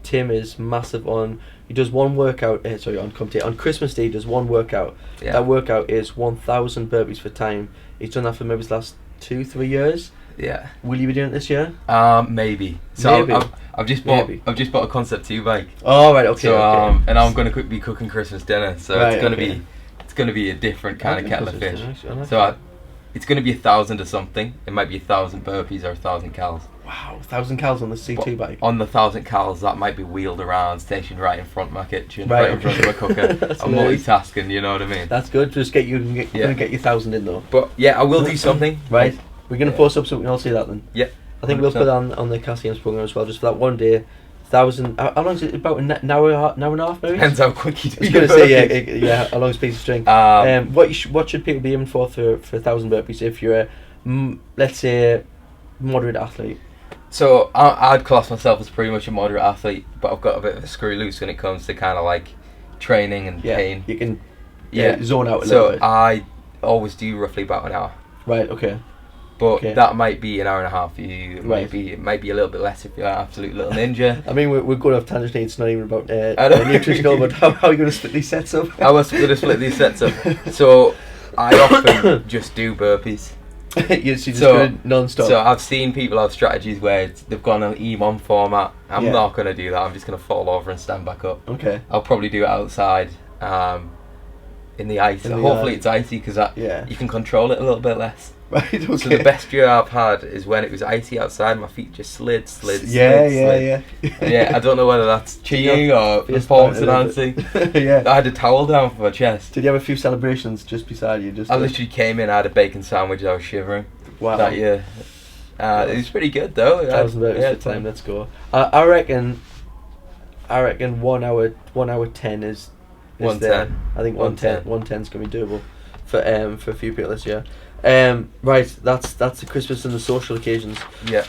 [SPEAKER 1] Tim is massive on. He does one workout. On Comp Day, on Christmas Day, he does one workout.
[SPEAKER 2] Yeah.
[SPEAKER 1] That workout is 1,000 burpees for time. He's done that for maybe his last 2-3 years.
[SPEAKER 2] Yeah.
[SPEAKER 1] Will you be doing it this year?
[SPEAKER 2] Maybe. So
[SPEAKER 1] Maybe.
[SPEAKER 2] I've just bought a Concept 2 bike.
[SPEAKER 1] Oh right, okay.
[SPEAKER 2] So
[SPEAKER 1] okay.
[SPEAKER 2] and I'm going to be cooking Christmas dinner. So
[SPEAKER 1] Right,
[SPEAKER 2] it's gonna be a different kind of kettle of fish.
[SPEAKER 1] Dinner,
[SPEAKER 2] So it's going to be 1,000 or something. It might be 1,000 burpees or 1,000 cals.
[SPEAKER 1] Wow, 1,000 calories on the C2 bike.
[SPEAKER 2] On the 1,000 cals, that might be wheeled around, stationed right in front of my kitchen,
[SPEAKER 1] Right,
[SPEAKER 2] right in front of my cooker. I'm multitasking, you know what I mean?
[SPEAKER 1] That's good. Just get you. You're gonna get your 1,000 in though.
[SPEAKER 2] But yeah, I will do something.
[SPEAKER 1] Right. We're gonna post up so we can all see that then.
[SPEAKER 2] Yeah.
[SPEAKER 1] I think we'll put on the Cassian's program as well, just for that one day. 1,000. How long is it? About an hour and a half, maybe.
[SPEAKER 2] Depends how quick you do.
[SPEAKER 1] I was going to say yeah. How long is a piece of string? What should people be aiming for 1,000 burpees if you're let's say moderate athlete?
[SPEAKER 2] So I'd class myself as pretty much a moderate athlete, but I've got a bit of a screw loose when it comes to kind of like training and pain.
[SPEAKER 1] You can zone out a
[SPEAKER 2] so
[SPEAKER 1] little bit.
[SPEAKER 2] I always do roughly about an hour.
[SPEAKER 1] Right. Okay.
[SPEAKER 2] But that might be an hour and a half for you. It
[SPEAKER 1] Right.
[SPEAKER 2] might be a little bit less if you're an absolute little ninja.
[SPEAKER 1] I mean, we're going off tangent. It's not even about nutritional, but how are you going to split these sets up?
[SPEAKER 2] I was going to split these sets up. So I often just do burpees.
[SPEAKER 1] You're just going non-stop.
[SPEAKER 2] So I've seen people have strategies where they've gone an E1 format. I'm not going to do that. I'm just going to fall over and stand back up.
[SPEAKER 1] Okay.
[SPEAKER 2] I'll probably do it outside in the ice. Hopefully it's icy because you can control it a little bit less.
[SPEAKER 1] Right, okay.
[SPEAKER 2] So the best year I've had is when it was icy outside. My feet just slid.
[SPEAKER 1] Yeah.
[SPEAKER 2] I don't know whether that's cheating or performance enhancing.
[SPEAKER 1] Yeah.
[SPEAKER 2] I had a towel down for my chest.
[SPEAKER 1] Did you have a few celebrations just beside you?
[SPEAKER 2] I literally came in, I had a bacon sandwich, I was shivering.
[SPEAKER 1] Wow.
[SPEAKER 2] That year. It was pretty good though.
[SPEAKER 1] 1,000 burpees for time. Let's go. I reckon 1 hour 10 is
[SPEAKER 2] 110.
[SPEAKER 1] I think 110 is gonna be doable for a few people this year. Right, that's the Christmas and the social occasions.
[SPEAKER 2] Yeah.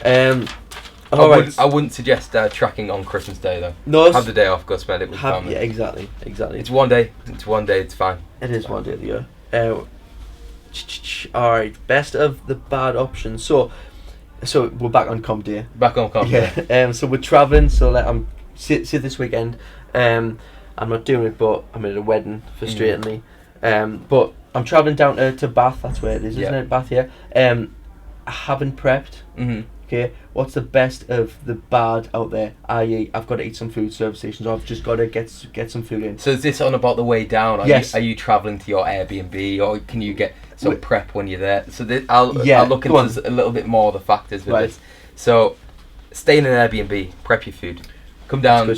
[SPEAKER 2] I wouldn't suggest tracking on Christmas Day though.
[SPEAKER 1] No,
[SPEAKER 2] have the day off, go spend it with family.
[SPEAKER 1] Yeah, exactly.
[SPEAKER 2] It's one day. It's fine.
[SPEAKER 1] It is one day of the year. All right, best of the bad options. So we're back on Comp Day.
[SPEAKER 2] Yeah.
[SPEAKER 1] So we're traveling. So I'm sit this weekend. I'm not doing it, but I'm at a wedding frustratingly. But I'm travelling down to Bath. That's where it is, isn't it? Bath, yeah. I haven't prepped.
[SPEAKER 2] Mm-hmm.
[SPEAKER 1] Okay. What's the best of the bad out there? I.e., I've got to eat some food service stations. I've just got to get some food in.
[SPEAKER 2] So is this on about the way down?
[SPEAKER 1] Yes.
[SPEAKER 2] Are you travelling to your Airbnb, or can you get some prep when you're there? So I'll look into a little bit more of the factors with this. So stay in an Airbnb, prep your food, come down a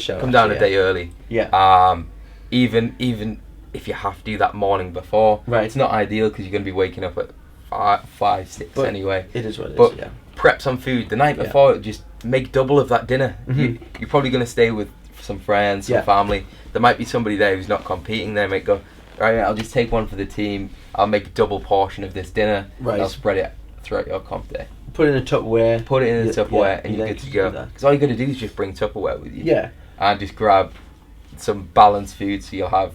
[SPEAKER 2] day early.
[SPEAKER 1] Yeah.
[SPEAKER 2] Even if you have to do that morning before,
[SPEAKER 1] right?
[SPEAKER 2] It's not ideal because you're going to be waking up at 5, 6 anyway.
[SPEAKER 1] It is what it is. Yeah.
[SPEAKER 2] Prep some food the night before. Just make double of that dinner.
[SPEAKER 1] Mm-hmm.
[SPEAKER 2] You're probably going to stay with some friends, some family. There might be somebody there who's not competing. They might go, right, I'll just take one for the team. I'll make a double portion of this dinner.
[SPEAKER 1] Right.
[SPEAKER 2] I'll spread it throughout your comp day.
[SPEAKER 1] Put it in a Tupperware.
[SPEAKER 2] And you're good to go. Because all you got to do is just bring Tupperware with you.
[SPEAKER 1] Yeah.
[SPEAKER 2] And just grab some balanced food. So you'll have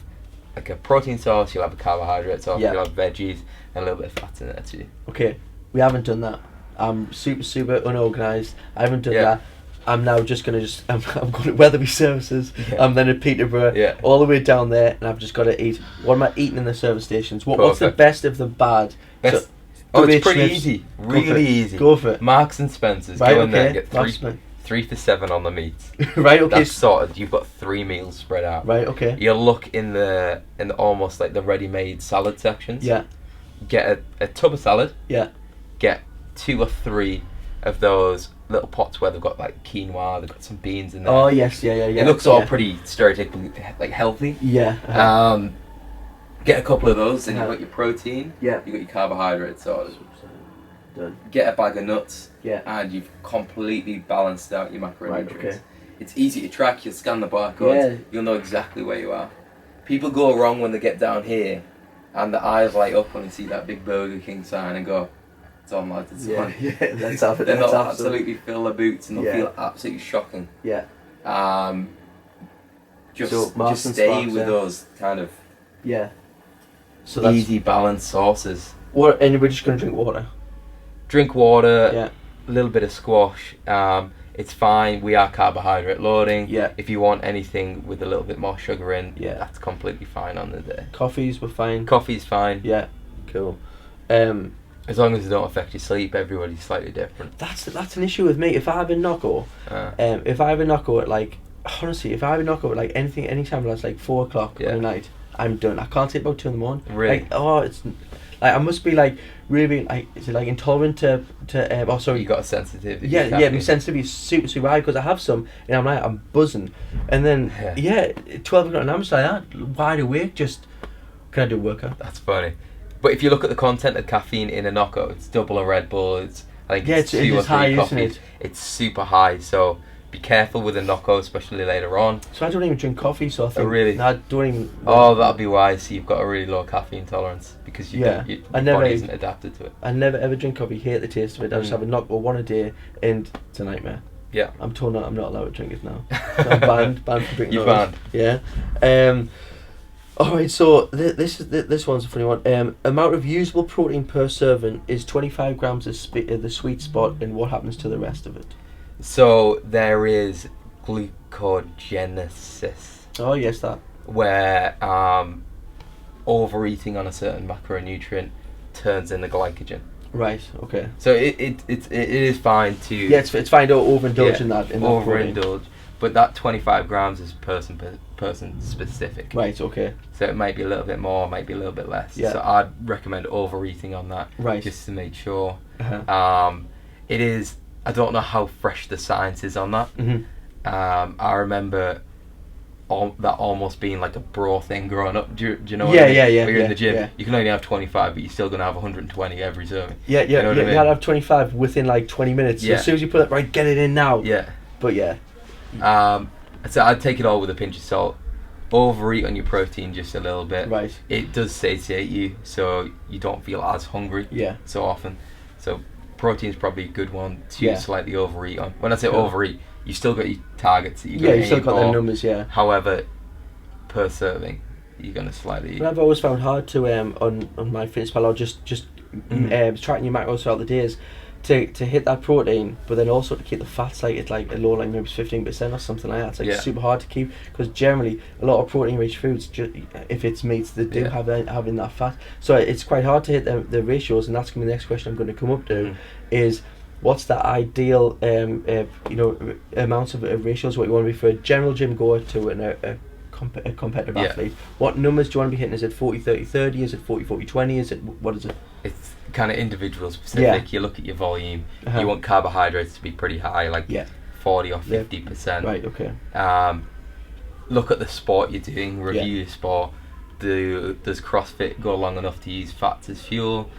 [SPEAKER 2] like a protein source, you'll have a carbohydrate source, you'll have veggies, and a little bit of fat in there too.
[SPEAKER 1] Okay, we haven't done that. I'm super unorganised. I haven't done that. I'm now just going to I'm going to Weatherby Services.
[SPEAKER 2] Yeah.
[SPEAKER 1] I'm then at Peterborough, all the way down there, and I've just got to eat. What am I eating in the service stations? What's the best of the bad?
[SPEAKER 2] It's pretty easy. Really easy.
[SPEAKER 1] Go for it.
[SPEAKER 2] Marks and Spencer's.
[SPEAKER 1] Right,
[SPEAKER 2] go in there and get 3 for $7 on the meats.
[SPEAKER 1] Right, okay.
[SPEAKER 2] That's sorted. You've got 3 meals spread out.
[SPEAKER 1] Right, okay.
[SPEAKER 2] You'll look in the almost like the ready-made salad sections.
[SPEAKER 1] Yeah.
[SPEAKER 2] Get a tub of salad.
[SPEAKER 1] Yeah.
[SPEAKER 2] Get 2 or 3 of those little pots where they've got like quinoa, they've got some beans in there.
[SPEAKER 1] Oh yes, yeah.
[SPEAKER 2] It looks all pretty stereotypically like healthy.
[SPEAKER 1] Yeah.
[SPEAKER 2] Get a couple of those, and you've got your protein.
[SPEAKER 1] Yeah.
[SPEAKER 2] You've got your carbohydrates sorted.
[SPEAKER 1] Done.
[SPEAKER 2] Get a bag of nuts.
[SPEAKER 1] Yeah.
[SPEAKER 2] And you've completely balanced out your macronutrients.
[SPEAKER 1] Right, okay.
[SPEAKER 2] It's easy to track. You'll scan the barcodes.
[SPEAKER 1] Yeah.
[SPEAKER 2] You'll know exactly where you are. People go wrong when they get down here, and the eyes light up when they see that big Burger King sign and go, "It's on, lads. It's on."
[SPEAKER 1] Yeah. Let's have it.
[SPEAKER 2] Then they'll absolutely fill their boots, and they'll feel absolutely shocking.
[SPEAKER 1] Yeah.
[SPEAKER 2] Just stay with those kind of
[SPEAKER 1] Yeah. So that's
[SPEAKER 2] Easy, balanced sources.
[SPEAKER 1] what. And we're just gonna drink water.
[SPEAKER 2] Drink water.
[SPEAKER 1] Yeah.
[SPEAKER 2] A little bit of squash. It's fine. We are carbohydrate loading.
[SPEAKER 1] Yeah.
[SPEAKER 2] If you want anything with a little bit more sugar in,
[SPEAKER 1] Yeah.
[SPEAKER 2] that's completely fine on the day.
[SPEAKER 1] Coffees were fine.
[SPEAKER 2] Coffee's fine.
[SPEAKER 1] Yeah. Cool.
[SPEAKER 2] As long as it don't affect your sleep, everybody's slightly different.
[SPEAKER 1] That's an issue with me. If I have a knockout, if I have a knockout at like, honestly, if I have a knockout at like any time that's like 4 o'clock
[SPEAKER 2] Yeah.
[SPEAKER 1] at night, I'm done. I can't sleep about 2 in the morning.
[SPEAKER 2] Really?
[SPEAKER 1] Like, oh, it's like I must be like really like, is it like intolerant to oh sorry.
[SPEAKER 2] You got a sensitivity.
[SPEAKER 1] Yeah, my sensitivity is super high because I have some and I'm buzzing, and then 12 o'clock and I'm just like that, wide awake. Just can I do a workout?
[SPEAKER 2] That's funny. But if you look at the content of caffeine in a knockout, it's double a Red Bull. It's I think it's 2 or 3
[SPEAKER 1] high,
[SPEAKER 2] coffees.
[SPEAKER 1] isn't it?
[SPEAKER 2] It's super high, so be careful with a knockout, especially later on.
[SPEAKER 1] So I don't even drink coffee. So I think
[SPEAKER 2] really?
[SPEAKER 1] I don't even.
[SPEAKER 2] Oh, that'll be wise. So you've got a really low caffeine tolerance because your body isn't adapted to it.
[SPEAKER 1] I never ever drink coffee. Hate the taste of it. I just have a knockout one a day, and it's a nightmare.
[SPEAKER 2] Yeah.
[SPEAKER 1] I'm told I'm not allowed to drink it now. So I'm banned from drinking.
[SPEAKER 2] You're banned.
[SPEAKER 1] Yeah. All right. So this one's a funny one. Amount of usable protein per serving is 25 grams is the sweet spot, and what happens to the rest of it?
[SPEAKER 2] So there is glucogenesis.
[SPEAKER 1] Oh yes, that.
[SPEAKER 2] Where overeating on a certain macronutrient turns into glycogen.
[SPEAKER 1] Right. Okay.
[SPEAKER 2] So it is fine to
[SPEAKER 1] it's fine to overindulge in that.
[SPEAKER 2] Overindulge, but that 25 grams is person specific.
[SPEAKER 1] Right. Okay.
[SPEAKER 2] So it might be a little bit more, might be a little bit less.
[SPEAKER 1] Yeah.
[SPEAKER 2] So I'd recommend overeating on that.
[SPEAKER 1] Right.
[SPEAKER 2] Just to make sure.
[SPEAKER 1] Uh-huh.
[SPEAKER 2] It is. I don't know how fresh the science is on that.
[SPEAKER 1] Mm-hmm.
[SPEAKER 2] I remember that almost being like a bro thing growing up. Do you know what
[SPEAKER 1] Yeah,
[SPEAKER 2] I mean?
[SPEAKER 1] yeah, yeah.
[SPEAKER 2] When you're in the gym,
[SPEAKER 1] yeah.
[SPEAKER 2] you can only have 25, but you're still going to have 120 every serving.
[SPEAKER 1] Yeah,
[SPEAKER 2] You know what I mean?
[SPEAKER 1] You gotta have 25 within like 20 minutes. So
[SPEAKER 2] Yeah.
[SPEAKER 1] as soon as you put it, right, get it in now.
[SPEAKER 2] Yeah.
[SPEAKER 1] But yeah.
[SPEAKER 2] So I'd take it all with a pinch of salt. Overeat on your protein just a little bit.
[SPEAKER 1] Right.
[SPEAKER 2] It does satiate you, so you don't feel as hungry
[SPEAKER 1] Yeah.
[SPEAKER 2] so often. So protein's probably a good one to slightly overeat on. When I say
[SPEAKER 1] Cool.
[SPEAKER 2] overeat, you still got your targets that you're
[SPEAKER 1] Yeah,
[SPEAKER 2] going
[SPEAKER 1] you
[SPEAKER 2] to
[SPEAKER 1] still
[SPEAKER 2] aim
[SPEAKER 1] got
[SPEAKER 2] for.
[SPEAKER 1] them numbers. Yeah.
[SPEAKER 2] However, per serving, you're going to slightly...
[SPEAKER 1] But I've always found hard to on my fitness pal or just tracking your macros throughout the days to hit that protein, but then also to keep the fats like it's like a low, like maybe 15% or something like that. It's like super hard to keep because generally a lot of protein-rich foods, if it's meats, they do have in that fat. So it's quite hard to hit the ratios, and that's going to be the next question I'm going to come up to, is what's the ideal amounts of ratios what you want to be for a general gym goer to a competitive athlete? What numbers do you want to be hitting? Is it 40 30 30? Is it 40 40 20? Is it, what is it?
[SPEAKER 2] It's kind of individual specific. You look at your volume. You want carbohydrates to be pretty high, like 40 or 50%.
[SPEAKER 1] Right. Okay.
[SPEAKER 2] Look at the sport you're doing. Review your sport. Does CrossFit go long enough to use fats as fuel?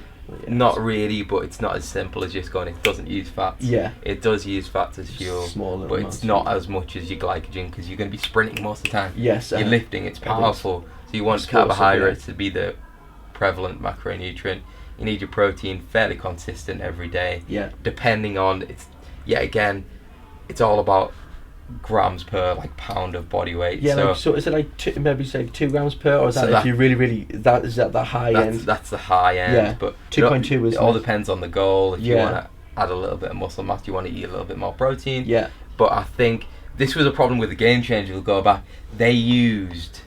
[SPEAKER 2] Not really, but it's not as simple as just going, it doesn't use fats.
[SPEAKER 1] Yeah.
[SPEAKER 2] It does use fats as fuel, but it's not as much as your glycogen because you're going to be sprinting most of the time.
[SPEAKER 1] Yes.
[SPEAKER 2] You're lifting, it's powerful. So you want carbohydrates to be the prevalent macronutrient. You need your protein fairly consistent every day.
[SPEAKER 1] Yeah.
[SPEAKER 2] Depending on, it's all about grams per like pound of body weight.
[SPEAKER 1] Yeah, so is it like maybe say 2 grams per, or is that if you really is that the high end?
[SPEAKER 2] That's the high end.
[SPEAKER 1] Yeah.
[SPEAKER 2] But
[SPEAKER 1] 2.2 is.
[SPEAKER 2] It all depends on the goal. If you want to add a little bit of muscle mass, you want to eat a little bit more protein.
[SPEAKER 1] Yeah.
[SPEAKER 2] But I think this was a problem with the Game Changer. We'll go back. They used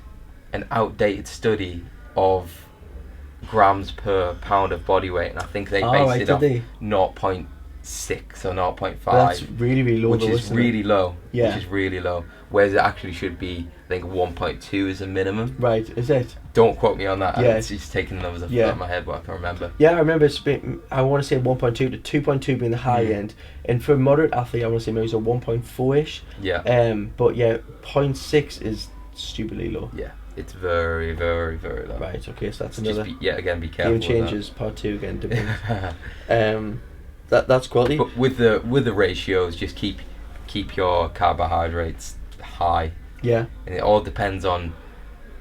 [SPEAKER 2] an outdated study of grams per pound of body weight, and I think they based it off 0.6 or 0.5.
[SPEAKER 1] That's really low,
[SPEAKER 2] which is really low.
[SPEAKER 1] Yeah.
[SPEAKER 2] Which is really low. Whereas it actually should be, I think 1.2 is a minimum.
[SPEAKER 1] Right, is it?
[SPEAKER 2] Don't quote me on that.
[SPEAKER 1] Yeah.
[SPEAKER 2] It's just taking the numbers off the top of my head, but I can remember.
[SPEAKER 1] Yeah, I remember I want to say 1.2 to 2.2 being the high end, and for a moderate athlete, I want to say maybe it's a 1.4-ish.
[SPEAKER 2] Yeah.
[SPEAKER 1] But yeah, 0.6 is stupidly low.
[SPEAKER 2] Yeah. It's very, very, very low.
[SPEAKER 1] Right. Okay. So that's
[SPEAKER 2] just
[SPEAKER 1] another.
[SPEAKER 2] Again, be careful.
[SPEAKER 1] Game Changers Part 2 again. That's quality.
[SPEAKER 2] But with the ratios, just keep your carbohydrates high.
[SPEAKER 1] Yeah.
[SPEAKER 2] And it all depends on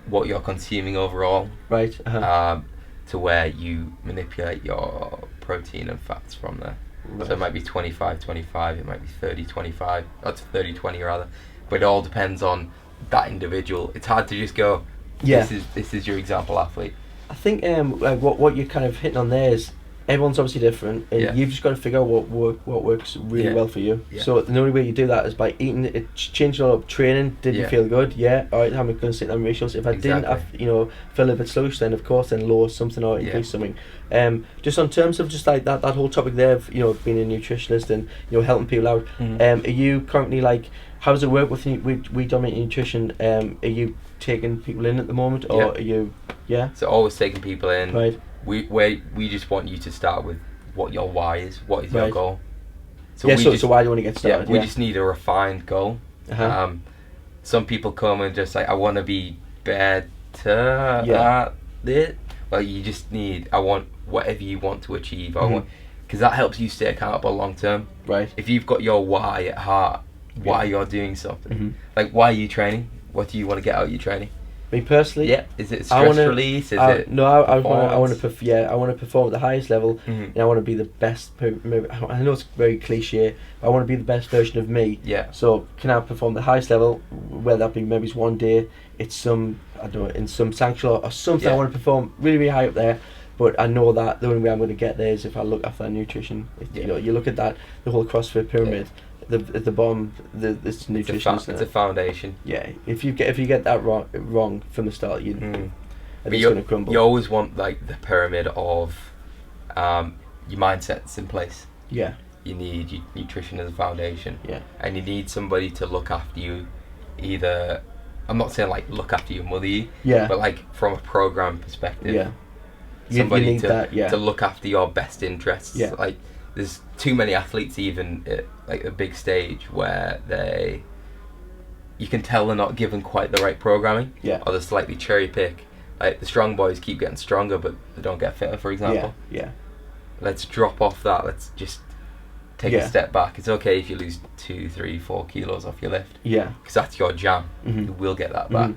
[SPEAKER 2] what you're consuming overall.
[SPEAKER 1] Right.
[SPEAKER 2] To where you manipulate your protein and fats from there. Right. So it might be 25-25. It might be 30-25. That's 30-20 rather. But it all depends on that individual. It's hard to just go
[SPEAKER 1] Yeah.
[SPEAKER 2] This is your example athlete.
[SPEAKER 1] I think like what you're kind of hitting on there is everyone's obviously different, and
[SPEAKER 2] Yeah.
[SPEAKER 1] you've just got to figure out what works really
[SPEAKER 2] Yeah.
[SPEAKER 1] well for you.
[SPEAKER 2] Yeah.
[SPEAKER 1] So the only way you do that is by eating it. Change a lot of training. Did you
[SPEAKER 2] Yeah.
[SPEAKER 1] feel good? Yeah. All right. I'm going to sit down ratios. If I didn't,
[SPEAKER 2] Exactly.
[SPEAKER 1] feel a bit sluggish, then of course then lower something or increase something. Just on terms of just like that whole topic there of being a nutritionist and helping people out.
[SPEAKER 2] Mhm.
[SPEAKER 1] Are you currently like? How does it work with We Dominate Nutrition? Are you taking people in at the moment, or
[SPEAKER 2] Yeah.
[SPEAKER 1] are you? Yeah.
[SPEAKER 2] So always taking people in.
[SPEAKER 1] Right.
[SPEAKER 2] We just want you to start with what your why is. What is your
[SPEAKER 1] Right.
[SPEAKER 2] goal?
[SPEAKER 1] So why do you want to get started?
[SPEAKER 2] We just need a refined goal.
[SPEAKER 1] Uh-huh.
[SPEAKER 2] Some people come and just like, I want to be better
[SPEAKER 1] Yeah.
[SPEAKER 2] at it. Well, you just need, I want whatever you want to achieve. I
[SPEAKER 1] Mhm.
[SPEAKER 2] want, because that helps you stay accountable long term.
[SPEAKER 1] Right.
[SPEAKER 2] If you've got your why at heart, why
[SPEAKER 1] Yeah.
[SPEAKER 2] you're doing something,
[SPEAKER 1] Mhm.
[SPEAKER 2] like why are you training? What do you want to get out of your training?
[SPEAKER 1] Me personally,
[SPEAKER 2] Yeah, is it
[SPEAKER 1] I
[SPEAKER 2] stress
[SPEAKER 1] wanna-
[SPEAKER 2] release? Is
[SPEAKER 1] I
[SPEAKER 2] it
[SPEAKER 1] want
[SPEAKER 2] performance?
[SPEAKER 1] to. I want to perform at the highest level.
[SPEAKER 2] Mhm.
[SPEAKER 1] And I want to be the best. I know it's very cliche, but I want to be the best version of me.
[SPEAKER 2] Yeah.
[SPEAKER 1] So can I perform the highest level? Whether that be maybe it's one day, it's some I don't know in some sanctuary or something. I
[SPEAKER 2] Yeah.
[SPEAKER 1] want to perform really really high up there. But I know that the only way I'm going to get there is if I look after that nutrition.
[SPEAKER 2] Yeah.
[SPEAKER 1] You look at that the whole CrossFit pyramid. At the bottom, this nutrition.
[SPEAKER 2] It's a foundation.
[SPEAKER 1] Yeah, if you get that wrong from the start, it's
[SPEAKER 2] But
[SPEAKER 1] going to crumble.
[SPEAKER 2] you always want like the pyramid of your mindset's in place.
[SPEAKER 1] Yeah,
[SPEAKER 2] You need your nutrition as a foundation,
[SPEAKER 1] yeah,
[SPEAKER 2] and you need somebody to look after you. Either, I'm not saying like look after you, mother you,
[SPEAKER 1] yeah,
[SPEAKER 2] but like from a program perspective,
[SPEAKER 1] yeah.
[SPEAKER 2] somebody
[SPEAKER 1] you need
[SPEAKER 2] to
[SPEAKER 1] that, yeah.
[SPEAKER 2] to look after your best interests.
[SPEAKER 1] Yeah.
[SPEAKER 2] Like there's too many athletes even at like a big stage where you can tell they're not given quite the right programming.
[SPEAKER 1] Yeah.
[SPEAKER 2] Or they slightly cherry pick. Like the strong boys keep getting stronger, but they don't get fitter, for example.
[SPEAKER 1] Yeah,
[SPEAKER 2] Let's drop off that. Let's just take a step back. It's okay if you lose 2, 3, 4 kilos off your lift,
[SPEAKER 1] yeah,
[SPEAKER 2] because that's your jam.
[SPEAKER 1] Mhm.
[SPEAKER 2] You will get that back.
[SPEAKER 1] Mhm.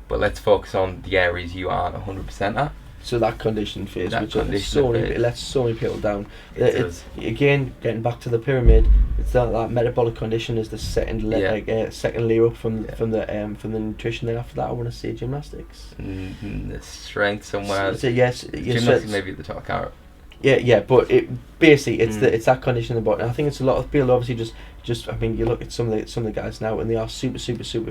[SPEAKER 2] But let's focus on the areas you aren't 100% at.
[SPEAKER 1] So that condition phase,
[SPEAKER 2] That
[SPEAKER 1] which
[SPEAKER 2] conditioning phase.
[SPEAKER 1] lets so many people down.
[SPEAKER 2] It does.
[SPEAKER 1] Again, getting back to the pyramid, it's that metabolic condition is the second second layer up from the nutrition. Then after that, I want to say gymnastics.
[SPEAKER 2] The strength somewhere.
[SPEAKER 1] So yes,
[SPEAKER 2] Gymnastics maybe at the top of carrot.
[SPEAKER 1] Yeah, but it basically it's
[SPEAKER 2] Mm.
[SPEAKER 1] it's that condition in the bottom. I think it's a lot of people obviously just I mean you look at some of the guys now and they are super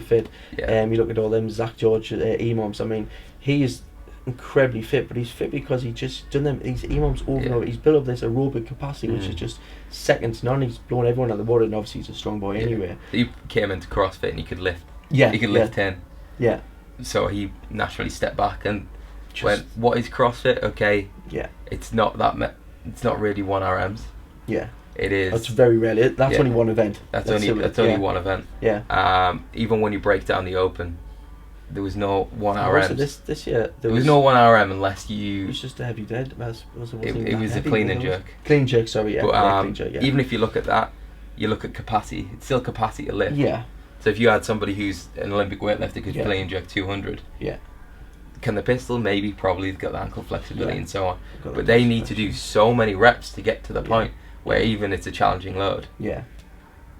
[SPEAKER 1] fit.
[SPEAKER 2] Yeah.
[SPEAKER 1] You look at all them Zach George EMOMs. I mean he's incredibly fit, but he's fit because he just done them these EMOMs over and
[SPEAKER 2] Yeah.
[SPEAKER 1] over. He's built up this aerobic capacity which is just second to none. He's blown everyone out of the water, and obviously he's a strong boy anyway.
[SPEAKER 2] He came into CrossFit and he could lift.
[SPEAKER 1] Yeah,
[SPEAKER 2] He could lift 10.
[SPEAKER 1] Yeah,
[SPEAKER 2] So he naturally stepped back and
[SPEAKER 1] just,
[SPEAKER 2] went, "What is CrossFit? Okay,
[SPEAKER 1] yeah,
[SPEAKER 2] it's not it's not really 1 RMs.
[SPEAKER 1] yeah.
[SPEAKER 2] It is.
[SPEAKER 1] That's very rarely. That's
[SPEAKER 2] Yeah.
[SPEAKER 1] only one event.
[SPEAKER 2] That's only one event.
[SPEAKER 1] Yeah.
[SPEAKER 2] Even when you break down the open, there was no 1
[SPEAKER 1] Also,
[SPEAKER 2] RM.
[SPEAKER 1] this year
[SPEAKER 2] There was no 1 RM unless
[SPEAKER 1] It
[SPEAKER 2] you.
[SPEAKER 1] was just a heavy dead.
[SPEAKER 2] It was a clean and jerk.
[SPEAKER 1] Clean jerk, sorry, yeah.
[SPEAKER 2] But
[SPEAKER 1] clean jerk, yeah.
[SPEAKER 2] even if you look at that, you look at capacity. It's still capacity to lift.
[SPEAKER 1] Yeah,
[SPEAKER 2] So if you had somebody who's an Olympic weightlifter could
[SPEAKER 1] Yeah.
[SPEAKER 2] clean and jerk 200,
[SPEAKER 1] yeah.
[SPEAKER 2] can the pistol? Maybe, probably. They've got the ankle flexibility
[SPEAKER 1] Yeah.
[SPEAKER 2] and so on.
[SPEAKER 1] Got
[SPEAKER 2] But
[SPEAKER 1] that
[SPEAKER 2] they need to
[SPEAKER 1] stretch.
[SPEAKER 2] do so many reps to get to the
[SPEAKER 1] Yeah.
[SPEAKER 2] point where even it's a challenging load.
[SPEAKER 1] Yeah.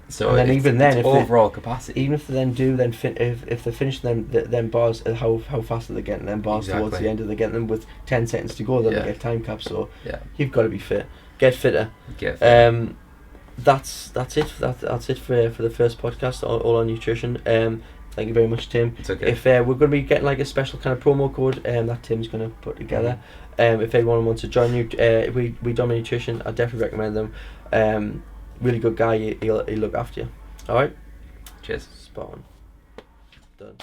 [SPEAKER 2] So
[SPEAKER 1] And then
[SPEAKER 2] it's,
[SPEAKER 1] even then,
[SPEAKER 2] it's
[SPEAKER 1] if they-
[SPEAKER 2] overall capacity.
[SPEAKER 1] Even if they then do, if they finish them bars, how fast are they getting them bars towards
[SPEAKER 2] Exactly.
[SPEAKER 1] the end? Are they getting them with 10 seconds to go? Then
[SPEAKER 2] Yeah.
[SPEAKER 1] they get time caps. So
[SPEAKER 2] Yeah.
[SPEAKER 1] you've got to be fit. Get fitter.
[SPEAKER 2] Get fit.
[SPEAKER 1] That's it. That's it for the first podcast all on nutrition. Thank you very much, Tim.
[SPEAKER 2] It's okay.
[SPEAKER 1] If we're going to be getting like a special kind of promo code that Tim's going to put together, if anyone wants to join you, we Dominate Nutrition, I definitely recommend them. Really good guy. He'll look after you. All right.
[SPEAKER 2] Cheers.
[SPEAKER 1] Spot on. Done.